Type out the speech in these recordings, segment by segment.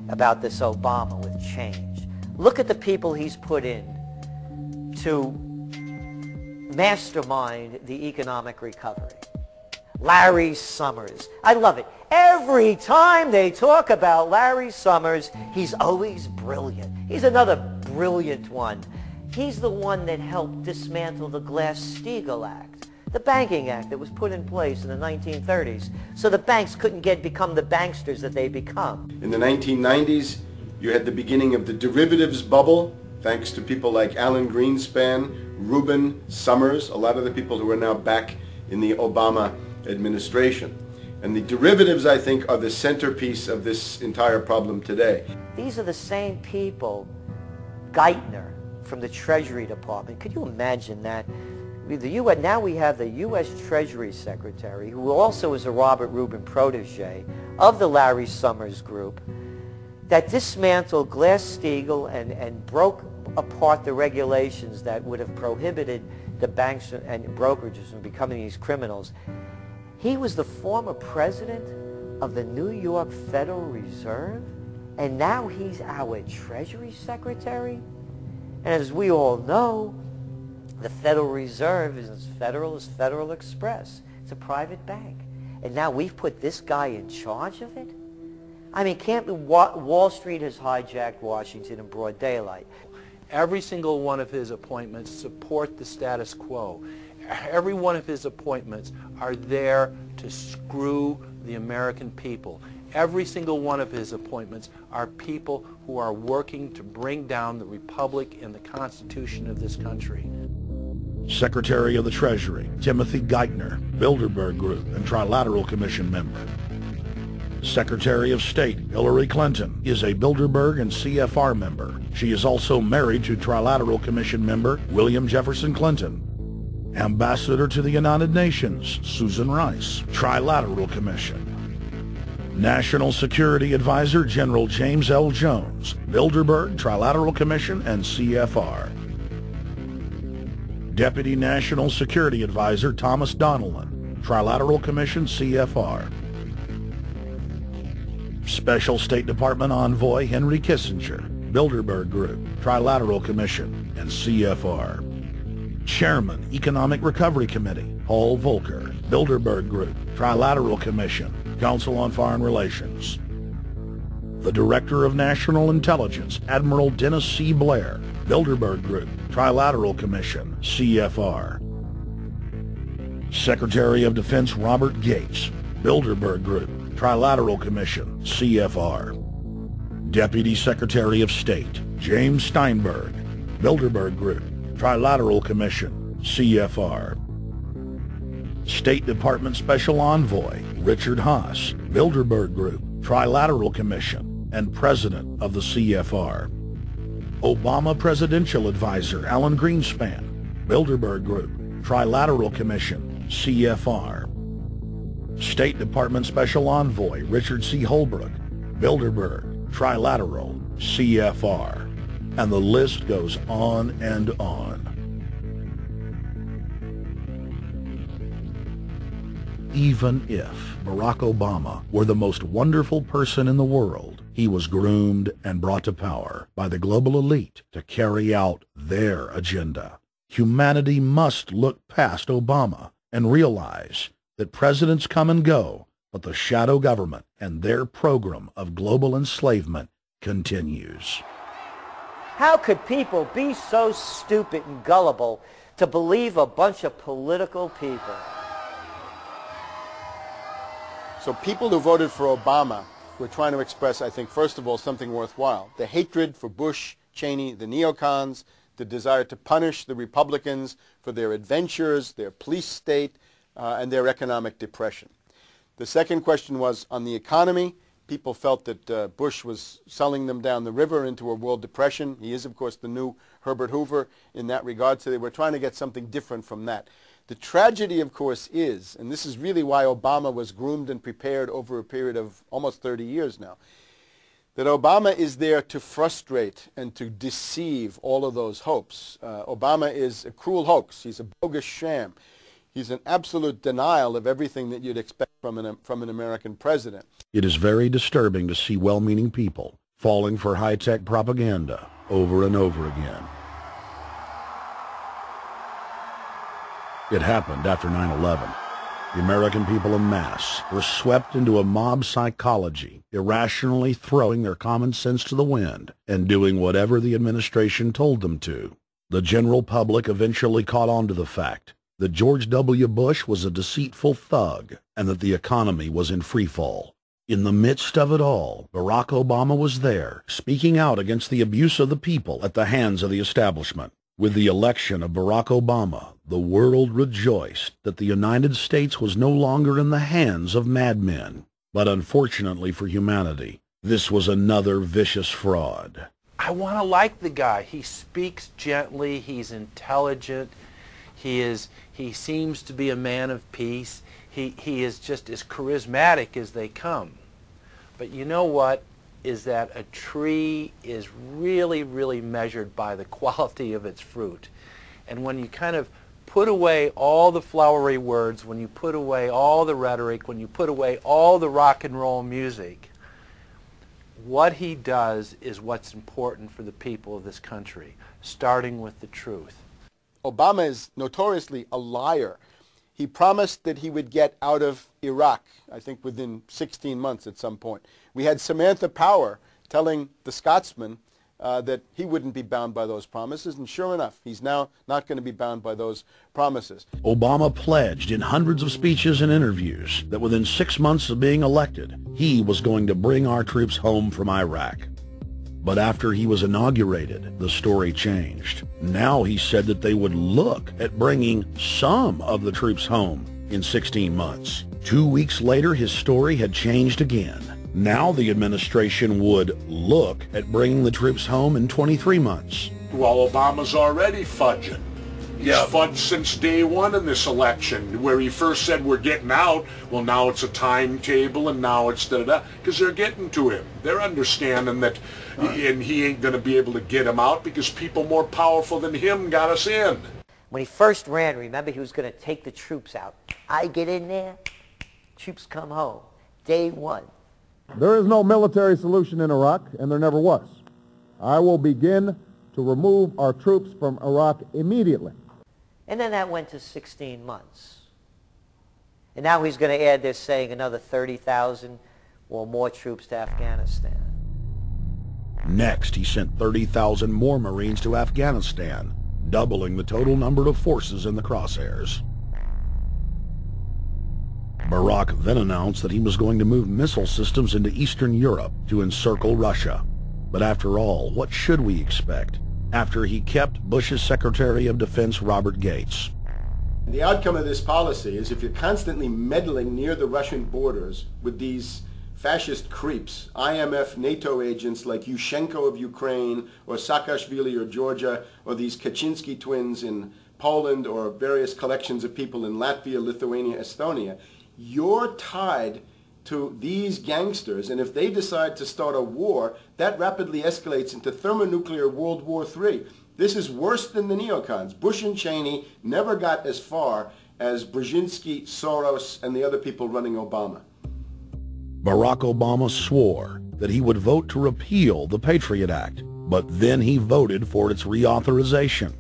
about this Obama with change. Look at the people he's put in to mastermind the economic recovery. Larry Summers. I love it. Every time they talk about Larry Summers, he's always brilliant. He's another brilliant one. He's the one that helped dismantle the Glass-Steagall Act, the banking act that was put in place in the 1930s, so the banks couldn't become the banksters that they become. In the 1990s, you had the beginning of the derivatives bubble, thanks to people like Alan Greenspan, Reuben Summers, a lot of the people who are now back in the Obama administration. And the derivatives, I think, are the centerpiece of this entire problem today. These are the same people, Geithner from the Treasury Department. Could you imagine that? Now we have the U.S. Treasury Secretary, who also is a Robert Rubin protege of the Larry Summers group, that dismantled Glass-Steagall and broke apart the regulations that would have prohibited the banks and brokerages from becoming these criminals. He was the former president of the New York Federal Reserve, and now he's our Treasury Secretary. And as we all know, the Federal Reserve is as federal as Federal Express. It's a private bank. And now we've put this guy in charge of it? I mean, Wall Street has hijacked Washington in broad daylight. Every single one of his appointments support the status quo. Every one of his appointments are there to screw the American people. Every single one of his appointments are people who are working to bring down the Republic and the Constitution of this country. Secretary of the Treasury, Timothy Geithner, Bilderberg Group and Trilateral Commission member. Secretary of State, Hillary Clinton, is a Bilderberg and CFR member. She is also married to Trilateral Commission member William Jefferson Clinton. Ambassador to the United Nations, Susan Rice, Trilateral Commission. National Security Advisor General James L. Jones, Bilderberg, Trilateral Commission, and CFR. Deputy National Security Advisor Thomas Donilon, Trilateral Commission, CFR. Special State Department Envoy Henry Kissinger, Bilderberg Group, Trilateral Commission, and CFR. Chairman, Economic Recovery Committee, Paul Volcker, Bilderberg Group, Trilateral Commission, Council on Foreign Relations. The Director of National Intelligence, Admiral Dennis C. Blair, Bilderberg Group, Trilateral Commission, CFR. Secretary of Defense Robert Gates, Bilderberg Group, Trilateral Commission, CFR. Deputy Secretary of State James Steinberg, Bilderberg Group, Trilateral Commission, CFR. State Department Special Envoy Richard Haas, Bilderberg Group, Trilateral Commission, and President of the CFR. Obama Presidential Advisor Alan Greenspan, Bilderberg Group, Trilateral Commission, CFR. State Department Special Envoy Richard C. Holbrooke, Bilderberg, Trilateral, CFR. And the list goes on and on. Even if Barack Obama were the most wonderful person in the world, he was groomed and brought to power by the global elite to carry out their agenda. Humanity must look past Obama and realize that presidents come and go, but the shadow government and their program of global enslavement continues. How could people be so stupid and gullible to believe a bunch of political people? So people who voted for Obama were trying to express, I think, first of all, something worthwhile. The hatred for Bush, Cheney, the neocons, the desire to punish the Republicans for their adventures, their police state, and their economic depression. The second question was on the economy. People felt that Bush was selling them down the river into a world depression. He is, of course, the new Herbert Hoover in that regard, so they were trying to get something different from that. The tragedy, of course, is, and this is really why Obama was groomed and prepared over a period of almost 30 years now, that Obama is there to frustrate and to deceive all of those hopes. Obama is a cruel hoax. He's a bogus sham. He's an absolute denial of everything that you'd expect from an American president. It is very disturbing to see well-meaning people falling for high-tech propaganda over and over again. It happened after 9/11. The American people en masse were swept into a mob psychology, irrationally throwing their common sense to the wind and doing whatever the administration told them to. The general public eventually caught on to the fact that George W. Bush was a deceitful thug and that the economy was in freefall. In the midst of it all, Barack Obama was there, speaking out against the abuse of the people at the hands of the establishment. With the election of Barack Obama, the world rejoiced that the United States was no longer in the hands of madmen. But unfortunately for humanity, this was another vicious fraud. I want to like the guy. He speaks gently, he's intelligent, he seems to be a man of peace. He is just as charismatic as they come. But you know what? Is that a tree is really, really measured by the quality of its fruit. And when you kind of put away all the flowery words, when you put away all the rhetoric, when you put away all the rock and roll music, what he does is what's important for the people of this country, starting with the truth. Obama is notoriously a liar. He promised that he would get out of Iraq, I think within 16 months at some point. We had Samantha Power telling the Scotsman that he wouldn't be bound by those promises, and sure enough, he's now not going to be bound by those promises. Obama pledged in hundreds of speeches and interviews that within 6 months of being elected, he was going to bring our troops home from Iraq. But after he was inaugurated, the story changed. Now he said that they would look at bringing some of the troops home in 16 months. 2 weeks later, his story had changed again. Now the administration would look at bringing the troops home in 23 months. Well, Obama's already fudging. He's fudged since day one in this election, where he first said we're getting out. Well, now it's a timetable, and now it's da-da-da, because they're getting to him. They're understanding that, and he ain't going to be able to get him out because people more powerful than him got us in. When he first ran, remember, he was going to take the troops out. I get in there, troops come home. Day one. There is no military solution in Iraq, and there never was. I will begin to remove our troops from Iraq immediately. And then that went to 16 months. And now he's going to add, they're saying, another 30,000 or more troops to Afghanistan. Next, he sent 30,000 more Marines to Afghanistan, doubling the total number of forces in the crosshairs. Barack then announced that he was going to move missile systems into Eastern Europe to encircle Russia. But after all, what should we expect after he kept Bush's Secretary of Defense Robert Gates? The outcome of this policy is if you're constantly meddling near the Russian borders with these fascist creeps, IMF, NATO agents like Yushchenko of Ukraine or Saakashvili or Georgia, or these Kaczynski twins in Poland, or various collections of people in Latvia, Lithuania, Estonia, you're tied to these gangsters, and if they decide to start a war, that rapidly escalates into thermonuclear World War III. This is worse than the neocons. Bush and Cheney never got as far as Brzezinski, Soros, and the other people running Obama. Barack Obama swore that he would vote to repeal the Patriot Act, but then he voted for its reauthorization.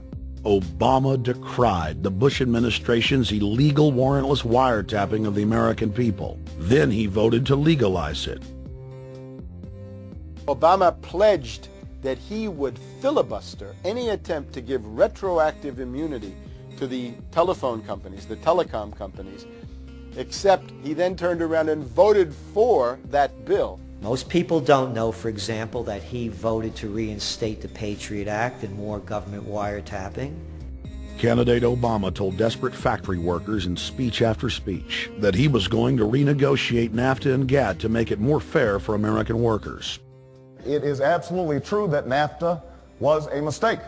Obama decried the Bush administration's illegal warrantless wiretapping of the American people. Then he voted to legalize it. Obama pledged that he would filibuster any attempt to give retroactive immunity to the telephone companies, the telecom companies, except he then turned around and voted for that bill. Most people don't know, for example, that he voted to reinstate the Patriot Act and more government wiretapping. Candidate Obama told desperate factory workers in speech after speech that he was going to renegotiate NAFTA and GATT to make it more fair for American workers. It is absolutely true that NAFTA was a mistake.